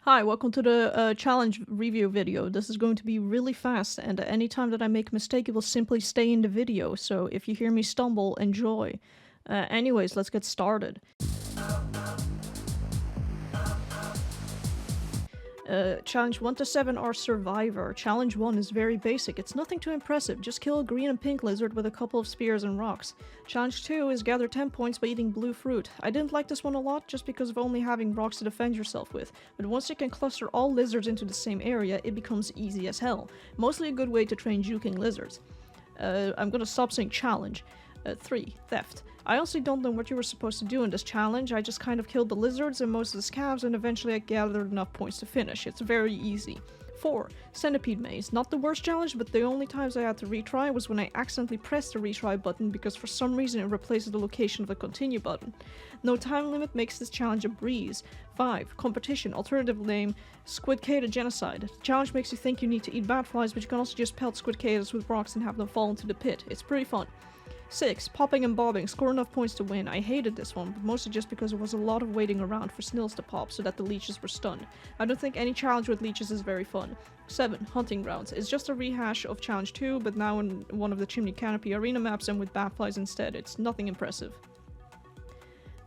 Hi, welcome to the challenge review video. This is going to be really fast, and anytime that I make a mistake, it will simply stay in the video. So if you hear me stumble, enjoy. Anyways, let's get started. Challenge 1 to 7 are Survivor. Challenge 1 is very basic. It's nothing too impressive. Just kill a green and pink lizard with a couple of spears and rocks. Challenge 2 is gather 10 points by eating blue fruit. I didn't like this one a lot just because of only having rocks to defend yourself with, but once you can cluster all lizards into the same area, it becomes easy as hell. Mostly a good way to train juking lizards. I'm gonna stop saying challenge. 3. Theft. I honestly don't know what you were supposed to do in this challenge. I just kind of killed the lizards and most of the scavs, and eventually I gathered enough points to finish. It's very easy. 4. Centipede maze. Not the worst challenge, but the only times I had to retry was when I accidentally pressed the retry button because for some reason it replaces the location of the continue button. No time limit makes this challenge a breeze. 5. Competition. Alternative name, Squidcada Genocide. The challenge makes you think you need to eat bat flies, but you can also just pelt squidcadas with rocks and have them fall into the pit. It's pretty fun. 6. Popping and bobbing. Score enough points to win. I hated this one, but mostly just because there was a lot of waiting around for snills to pop so that the leeches were stunned. I don't think any challenge with leeches is very fun. 7. Hunting grounds. It's just a rehash of challenge 2, but now in one of the chimney canopy arena maps and with batflies instead. It's nothing impressive.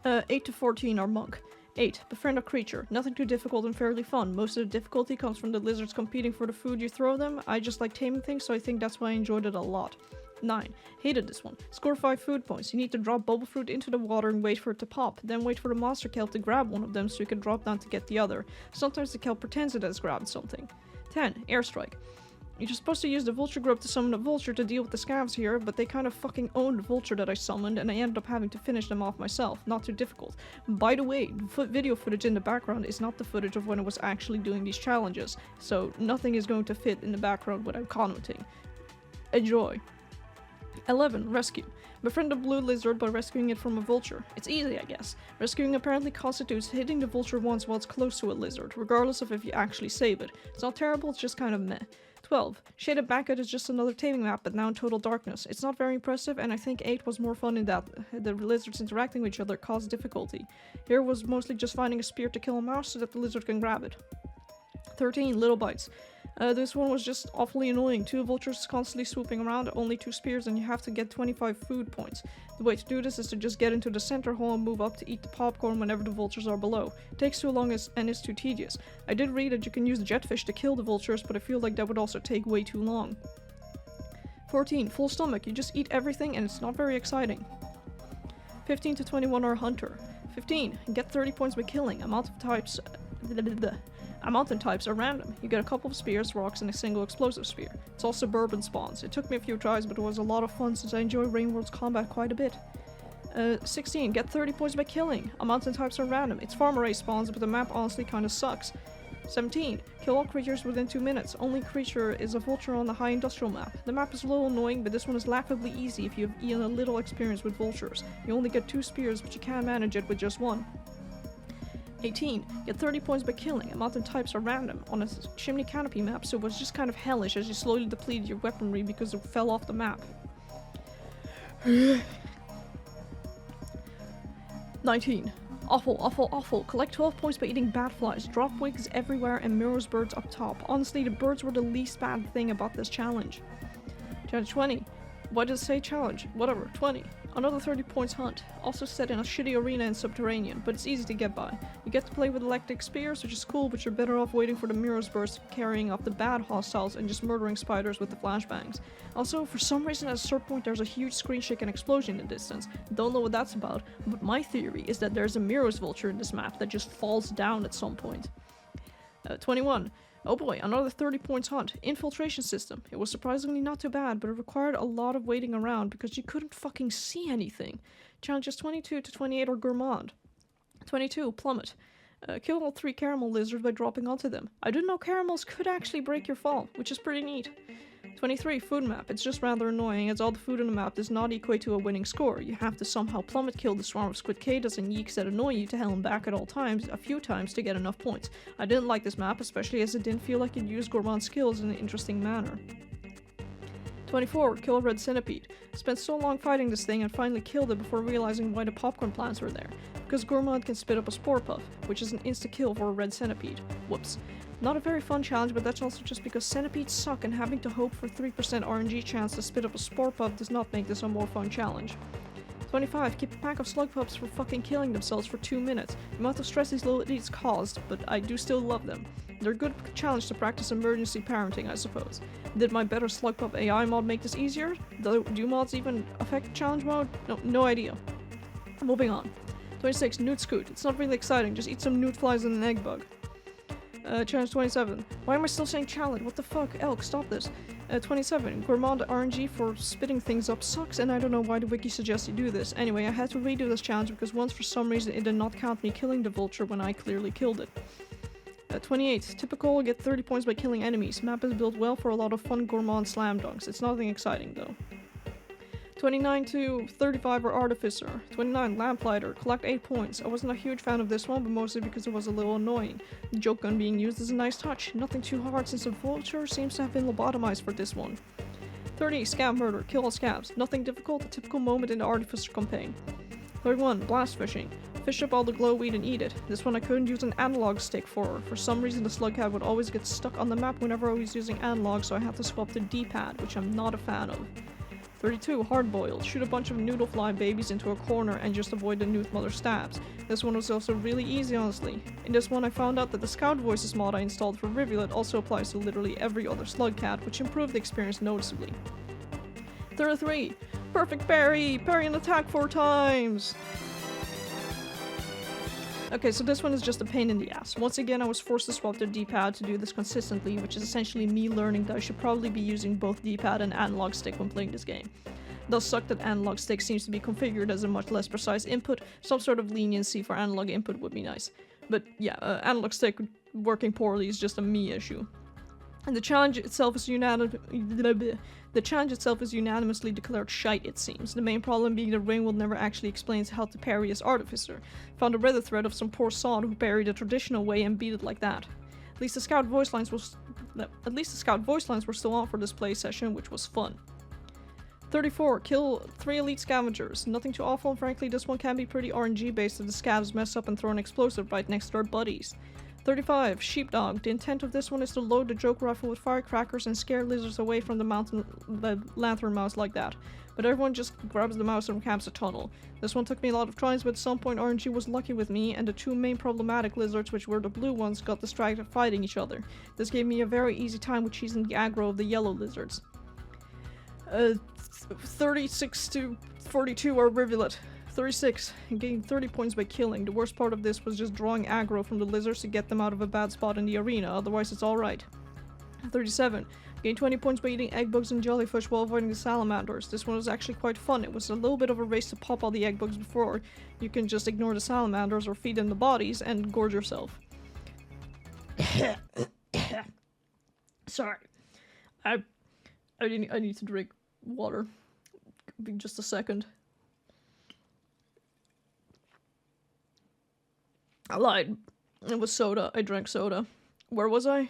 8 to 14 are monk. 8. Befriend a creature. Nothing too difficult and fairly fun. Most of the difficulty comes from the lizards competing for the food you throw them. I just like taming things, so I think that's why I enjoyed it a lot. 9. Hated this one. Score 5 food points. You need to drop bubble fruit into the water and wait for it to pop. Then wait for the monster kelp to grab one of them so you can drop down to get the other. Sometimes the kelp pretends it has grabbed something. 10. Airstrike. You're supposed to use the vulture grub to summon a vulture to deal with the scavs here, but they kind of fucking owned the vulture that I summoned, and I ended up having to finish them off myself. Not too difficult. By the way, the video footage in the background is not the footage of when I was actually doing these challenges, so nothing is going to fit in the background without commenting. Enjoy. 11. Rescue. Befriend a blue lizard by rescuing it from a vulture. It's easy, I guess. Rescuing apparently constitutes hitting the vulture once while it's close to a lizard, regardless of if you actually save it. It's not terrible, it's just kind of meh. 12. Shaded Backward is just another taming map, but now in total darkness. It's not very impressive, and I think 8 was more fun in that the lizards interacting with each other caused difficulty. Here was mostly just finding a spear to kill a mouse so that the lizard can grab it. 13. Little bites. This one was just awfully annoying. 2 vultures constantly swooping around, only 2 spears, and you have to get 25 food points. The way to do this is to just get into the center hole and move up to eat the popcorn whenever the vultures are below. It takes too long and is too tedious. I did read that you can use the jetfish to kill the vultures, but I feel like that would also take way too long. 14. Full stomach. You just eat everything and it's not very exciting. 15 to 21 are hunter. 15. Get 30 points by killing. Mountain types are random. You get a couple of spears, rocks, and a single explosive spear. It's all suburban spawns. It took me a few tries, but it was a lot of fun since I enjoy Rainworld's combat quite a bit. 16. Get 30 points by killing. Mountain types are random. It's farm array spawns, but the map honestly kinda sucks. 17. Kill all creatures within 2 minutes. Only creature is a vulture on the high industrial map. The map is a little annoying, but this one is laughably easy if you have even a little experience with vultures. You only get 2 spears, but you can manage it with just 1. 18. Get 30 points by killing. Mountain types are random on a chimney canopy map, so it was just kind of hellish as you slowly depleted your weaponry because it fell off the map. 19. Awful, awful, awful. Collect 12 points by eating bat flies. Drop wigs everywhere and mirrors birds up top. Honestly, the birds were the least bad thing about this challenge. Challenge 20. Why does it say challenge? Whatever. 20. Another 30 points hunt. Also set in a shitty arena and subterranean, but it's easy to get by. You get to play with electric spears, which is cool, but you're better off waiting for the mirrors burst, carrying off the bad hostiles, and just murdering spiders with the flashbangs. Also, for some reason at a certain point there's a huge screen shake and explosion in the distance. Don't know what that's about, but my theory is that there's a mirrors vulture in this map that just falls down at some point. 21. Oh boy, another 30 points hunt. Infiltration system. It was surprisingly not too bad, but it required a lot of waiting around because you couldn't fucking see anything. Challenges 22 to 28 are Gourmand. 22. Plummet. Kill all 3 caramel lizards by dropping onto them. I didn't know caramels could actually break your fall, which is pretty neat. 23. Food map. It's just rather annoying as all the food in the map does not equate to a winning score. You have to somehow plummet kill the swarm of squidcadas and yeeks that annoy you to hell and back at all times, a few times to get enough points. I didn't like this map, especially as it didn't feel like it used Gourmand's skills in an interesting manner. 24. Kill a red centipede. Spent so long fighting this thing and finally killed it before realizing why the popcorn plants were there. Because Gourmand can spit up a spore puff, which is an insta-kill for a red centipede. Whoops. Not a very fun challenge, but that's also just because centipedes suck and having to hope for 3% RNG chance to spit up a spore puff does not make this a more fun challenge. 25. Keep a pack of slug pups for fucking killing themselves for 2 minutes. The amount of stress these little idiots caused, but I do still love them. They're a good challenge to practice emergency parenting, I suppose. Did my better slug pup AI mod make this easier? Do mods even affect challenge mode? No idea. Moving on. 26. Newt scoot. It's not really exciting, just eat some newt flies and an egg bug. Challenge 27. Why am I still saying challenge? What the fuck? Elk, stop this. 27. Gourmand RNG for spitting things up sucks, and I don't know why the wiki suggests you do this. Anyway, I had to redo this challenge because once for some reason it did not count me killing the vulture when I clearly killed it. 28. Typical, get 30 points by killing enemies. Map is built well for a lot of fun Gourmand slam dunks. It's nothing exciting though. 29 to 35 are Artificer. 29, Lamplighter. Collect 8 points. I wasn't a huge fan of this one, but mostly because it was a little annoying. The joke gun being used is a nice touch. Nothing too hard since the vulture seems to have been lobotomized for this one. 30, Scab Murder. Kill all scabs. Nothing difficult, a typical moment in the Artificer campaign. 31, Blast Fishing. Fish up all the glowweed and eat it. This one I couldn't use an analog stick for. For some reason the slugcat would always get stuck on the map whenever I was using analog, so I had to swap to D-pad, which I'm not a fan of. 32, Hard-boiled. Shoot a bunch of noodle fly babies into a corner and just avoid the newt mother stabs. This one was also really easy, honestly. In this one I found out that the Scout Voices mod I installed for Rivulet also applies to literally every other slugcat, which improved the experience noticeably. 33, Perfect Parry! Parry and attack 4 times! Okay, so this one is just a pain in the ass. Once again, I was forced to swap to D-pad to do this consistently, which is essentially me learning that I should probably be using both D-pad and analog stick when playing this game. It does suck that analog stick seems to be configured as a much less precise input. Some sort of leniency for analog input would be nice. But yeah, analog stick working poorly is just a me issue. And the challenge itself is unanimously declared shite, it seems. The main problem being the ring will never actually explains how to parry as Artificer. Found a Reddit thread of some poor sod who parried the traditional way and beat it like that. At least the Scout voice lines were still on for this play session, which was fun. 34. Kill 3 elite scavengers. Nothing too awful, and frankly this one can be pretty RNG based if the scavs mess up and throw an explosive right next to their buddies. 35. Sheepdog. The intent of this one is to load the joke rifle with firecrackers and scare lizards away from the lantern mouse like that. But everyone just grabs the mouse and camps a tunnel. This one took me a lot of tries, but at some point RNG was lucky with me, and the 2 main problematic lizards, which were the blue ones, got distracted fighting each other. This gave me a very easy time with cheesing the aggro of the yellow lizards. 36 to 42 are Rivulet. 36. Gained 30 points by killing. The worst part of this was just drawing aggro from the lizards to get them out of a bad spot in the arena, otherwise it's alright. 37. Gained 20 points by eating egg bugs and jellyfish while avoiding the salamanders. This one was actually quite fun. It was a little bit of a race to pop all the egg bugs before you can just ignore the salamanders or feed them the bodies and gorge yourself. Sorry. I need to drink water. Be just a second. I lied. It was soda. I drank soda. Where was I?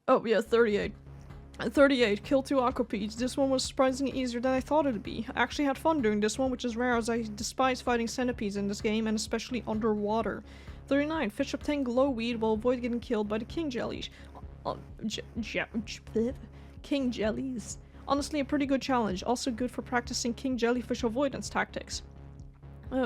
Oh, yeah, 38. 38. Kill 2 aquapedes. This one was surprisingly easier than I thought it would be. I actually had fun doing this one, which is rare as I despise fighting centipedes in this game, and especially underwater. 39. Fish up 10 glowweed while avoid getting killed by the king jellies. King jellies. Honestly, a pretty good challenge. Also good for practicing king jellyfish avoidance tactics.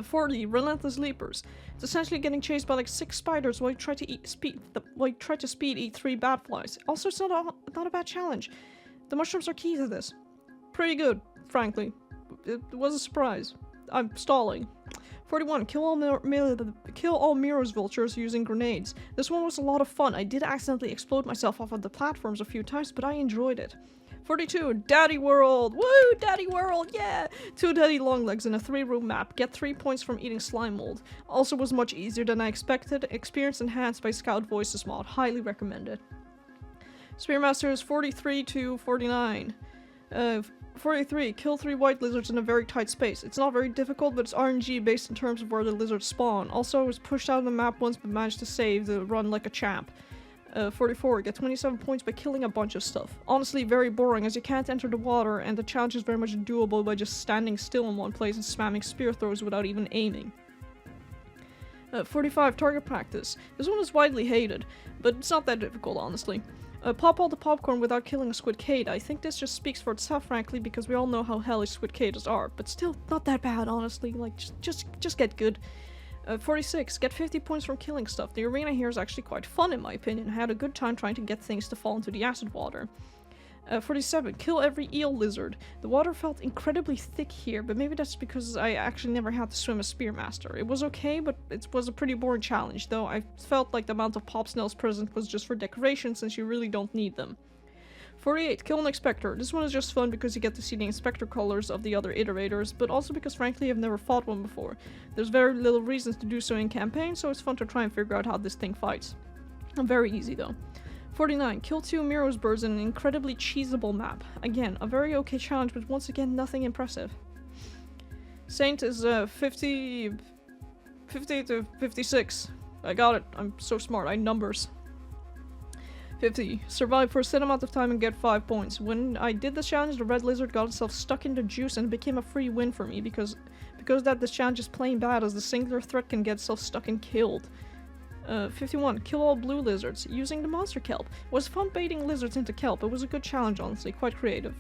40. Relentless leapers. It's essentially getting chased by like 6 spiders while you try to speed eat 3 bat flies. Also, it's not a bad challenge. The mushrooms are key to this. Pretty good, frankly. It was a surprise. I'm stalling. 41. Kill all mirrors vultures using grenades. This one was a lot of fun. I did accidentally explode myself off of the platforms a few times, but I enjoyed it. 42. Daddy World! Woo! Daddy World! Yeah! 2 daddy longlegs in a 3-room map. Get 3 points from eating slime mold. Also was much easier than I expected. Experience enhanced by Scout Voices mod. Highly recommended. Spearmaster is 43 to 49. 43. Kill 3 white lizards in a very tight space. It's not very difficult, but it's RNG based in terms of where the lizards spawn. Also, I was pushed out of the map once but managed to save the run like a champ. 44, get 27 points by killing a bunch of stuff. Honestly, very boring as you can't enter the water and the challenge is very much doable by just standing still in one place and spamming spear throws without even aiming. 45, target practice. This one is widely hated, but it's not that difficult, honestly. Pop all the popcorn without killing a squidcade. I think this just speaks for itself, frankly, because we all know how hellish squidcades are, but still not that bad, honestly. Like, just get good. 46, get 50 points from killing stuff. The arena here is actually quite fun, in my opinion. I had a good time trying to get things to fall into the acid water. 47, kill every eel lizard. The water felt incredibly thick here, but maybe that's because I actually never had to swim as Spearmaster. It was okay, but it was a pretty boring challenge, though I felt like the amount of pop snails present was just for decoration since you really don't need them. 48, kill an Inspector. This one is just fun because you get to see the Inspector colors of the other iterators, but also because frankly I've never fought one before. There's very little reasons to do so in campaign, so it's fun to try and figure out how this thing fights. Very easy though. 49, kill 2 Miros birds in an incredibly cheesable map. Again, a very okay challenge, but once again, nothing impressive. Saint is 50 to 56. I got it. I'm so smart. I numbers. 50, survive for a set amount of time and get 5 points. When I did this challenge, the red lizard got itself stuck in the juice and it became a free win for me because that this challenge is plain bad as the singular threat can get itself stuck and killed. 51, kill all blue lizards using the monster kelp. It was fun baiting lizards into kelp. It was a good challenge, honestly, quite creative.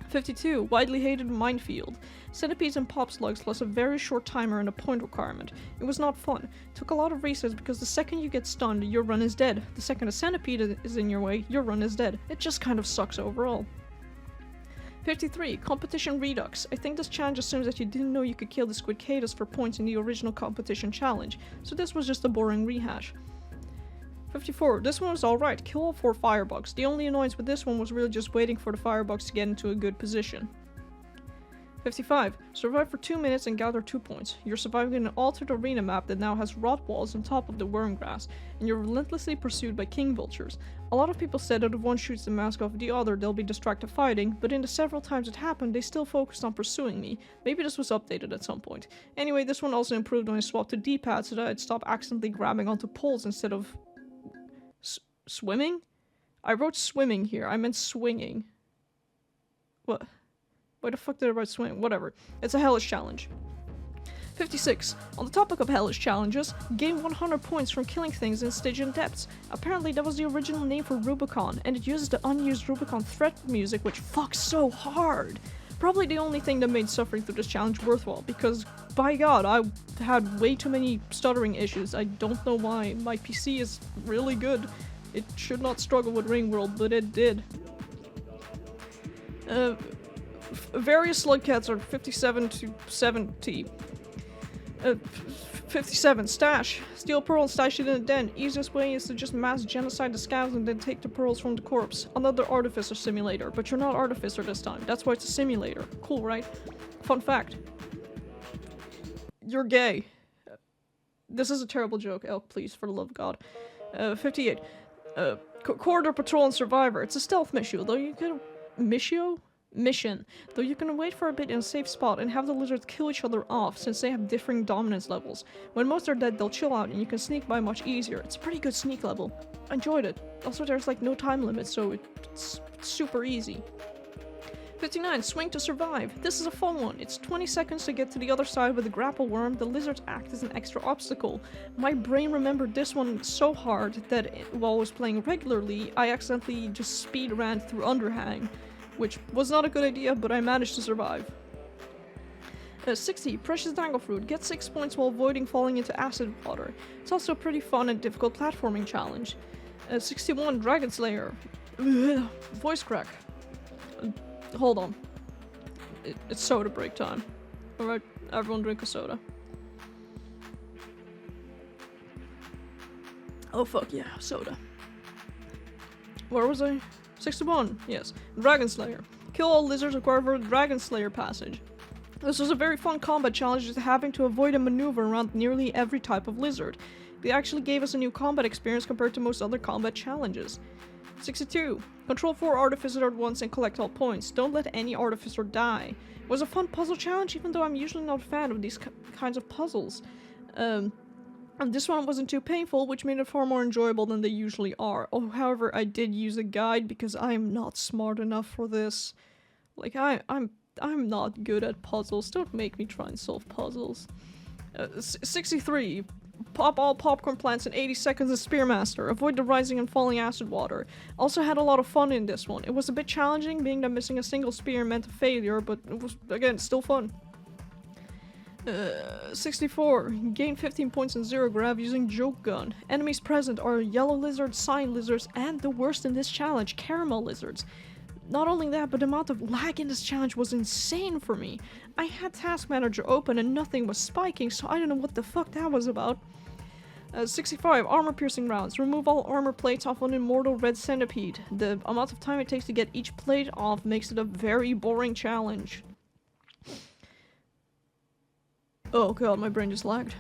52, widely hated minefield. Centipedes and pop slugs plus a very short timer and a point requirement. It was not fun. It took a lot of research because the second you get stunned, your run is dead. The second a centipede is in your way, your run is dead. It just kind of sucks overall. 53, competition redux. I think this challenge assumes that you didn't know you could kill the squidcadas for points in the original competition challenge, so this was just a boring rehash. 54, this one was alright, kill all 4 firebugs. The only annoyance with this one was really just waiting for the firebugs to get into a good position. 55, survive for 2 minutes and gather 2 points. You're surviving in an altered arena map that now has rot walls on top of the wormgrass, and you're relentlessly pursued by king vultures. A lot of people said that if one shoots the mask off the other, they'll be distracted fighting, but in the several times it happened, they still focused on pursuing me. Maybe this was updated at some point. Anyway, this one also improved when I swapped to D-pad so that I'd stop accidentally grabbing onto poles instead of... swimming? I wrote swimming here, I meant swinging. What? Why the fuck did I write swing? Whatever. It's a hellish challenge. 56. On the topic of hellish challenges, gain 100 points from killing things in Stygian depths. Apparently that was the original name for Rubicon, and it uses the unused Rubicon threat music which fucks so hard. Probably the only thing that made suffering through this challenge worthwhile, because by god, I had way too many stuttering issues. I don't know why. My PC is really good. It should not struggle with Ringworld, but it did. Various slugcats are 57 to 70. 57. Stash. Steal pearl and stash it in a den. Easiest way is to just mass genocide the scavs and then take the pearls from the corpse. Another Artificer simulator, but you're not Artificer this time. That's why it's a simulator. Cool, right? Fun fact. You're gay. This is a terrible joke, Elk, please, for the love of God. 58. Corridor Patrol and Survivor. It's a stealth mission, though you can... Mission. Though you can wait for a bit in a safe spot and have the lizards kill each other off since they have differing dominance levels. When most are dead, they'll chill out and you can sneak by much easier. It's a pretty good sneak level. I enjoyed it. Also, there's like no time limit, so it's super easy. 59. Swing to survive. This is a fun one. It's 20 seconds to get to the other side with a grapple worm. The lizards act as an extra obstacle. My brain remembered this one so hard that while I was playing regularly, I accidentally just speed ran through Underhang, which was not a good idea, but I managed to survive. 60. Precious Dangle Fruit. Get 6 points while avoiding falling into acid water. It's also a pretty fun and difficult platforming challenge. 61. Dragon Slayer. Ugh, voice crack. Hold on. It's soda break time. Alright, everyone drink a soda. Oh fuck yeah, soda. Where was I? 61, yes. Dragon Slayer. Kill all lizards required for the Dragon Slayer passage. This was a very fun combat challenge, just having to avoid and maneuver around nearly every type of lizard. They actually gave us a new combat experience compared to most other combat challenges. 62. Control 4 Artificer at once and collect all points. Don't let any Artificer die. It was a fun puzzle challenge, even though I'm usually not a fan of these kinds of puzzles. And this one wasn't too painful, which made it far more enjoyable than they usually are. Oh, however, I did use a guide because I am not smart enough for this. Like, I'm not good at puzzles. Don't make me try and solve puzzles. 63. Pop all popcorn plants in 80 seconds as Spearmaster. Avoid the rising and falling acid water. Also had a lot of fun in this one. It was a bit challenging, being that missing a single spear meant a failure, but it was, again, still fun. 64. Gain 15 points in zero grav using joke gun. Enemies present are yellow lizards, cyan lizards, and the worst in this challenge, caramel lizards. Not only that, but the amount of lag in this challenge was insane for me. I had Task Manager open and nothing was spiking, so I don't know what the fuck that was about. 65. Armor piercing rounds. Remove all armor plates off an immortal red centipede. The amount of time it takes to get each plate off makes it a very boring challenge. Oh god, my brain just lagged.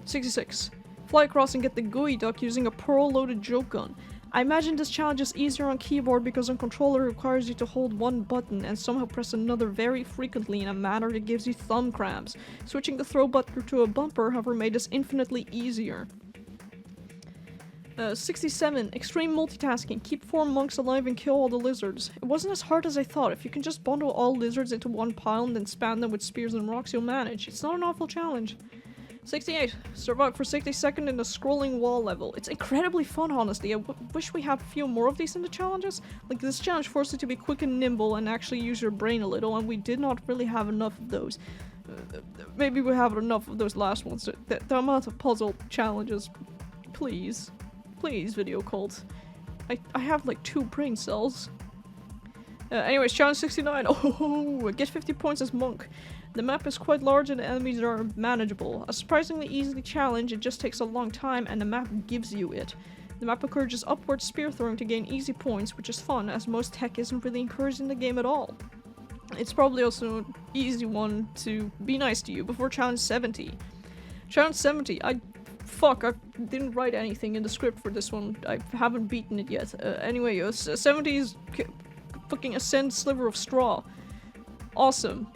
66. Fly across and get the gooey duck using a pearl-loaded joke gun. I imagine this challenge is easier on keyboard because on controller it requires you to hold one button and somehow press another very frequently in a manner that gives you thumb cramps. Switching the throw button to a bumper, however, made this infinitely easier. 67. Extreme multitasking. Keep 4 monks alive and kill all the lizards. It wasn't as hard as I thought. If you can just bundle all lizards into one pile and then spam them with spears and rocks, you'll manage. It's not an awful challenge. 68. Survive for 60 seconds in the scrolling wall level. It's incredibly fun, honestly. I wish we had a few more of these in the challenges. Like, this challenge forced you to be quick and nimble and actually use your brain a little, and we did not really have enough of those. Maybe we have enough of those last ones. The amount of puzzle challenges. Please. Please, Videocult. I have like 2 brain cells. Anyways, challenge 69. Oh, get 50 points as monk. The map is quite large and the enemies are manageable. A surprisingly easy challenge, it just takes a long time and the map gives you it. The map encourages upward spear throwing to gain easy points, which is fun as most tech isn't really encouraged in the game at all. It's probably also an easy one to be nice to you before challenge 70. Challenge 70, I didn't write anything in the script for this one. I haven't beaten it yet. Anyway, 70 is fucking ascend sliver of straw. Awesome.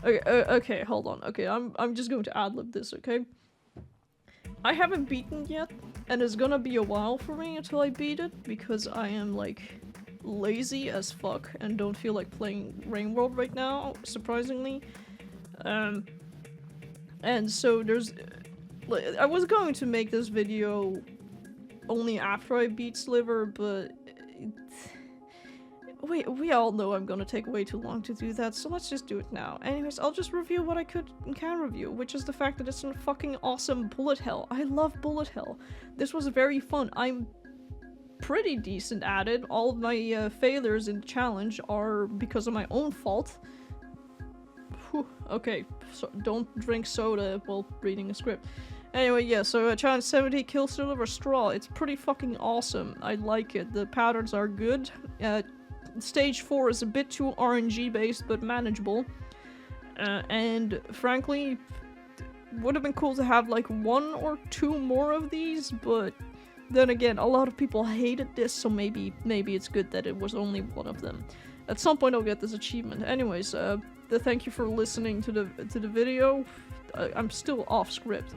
Okay, hold on. Okay, I'm just going to ad-lib this, okay? I haven't beaten yet, and it's gonna be a while for me until I beat it, because I am, like, lazy as fuck and don't feel like playing Rain World right now, surprisingly. And so there's... I was going to make this video only after I beat Sliver, but... we all know I'm gonna take way too long to do that, so let's just do it now. Anyways, I'll just review what I could and can review, which is the fact that it's a fucking awesome bullet hell. I love bullet hell. This was very fun. I'm pretty decent at it. All of my failures in the challenge are because of my own fault. Whew. Okay, so don't drink soda while reading a script. Anyway, yeah, so challenge 70, kill silver straw. It's pretty fucking awesome. I like it. The patterns are good. Stage 4 is a bit too RNG based, but manageable. And frankly, would have been cool to have like 1 or 2 more of these, but then again, a lot of people hated this, so maybe it's good that it was only 1 of them. At some point I'll get this achievement. Anyways, thank you for listening to the video. I'm still off script.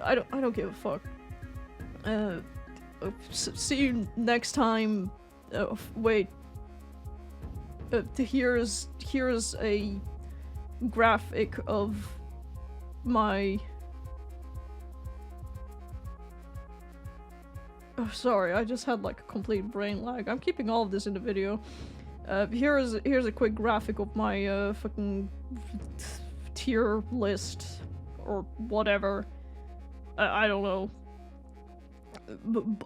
I don't give a fuck. See you next time. Wait. Here's a graphic of my... Oh, sorry, I just had like a complete brain lag. I'm keeping all of this in the video. Here's a quick graphic of my fucking tier list or whatever. I don't know.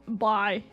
Bye.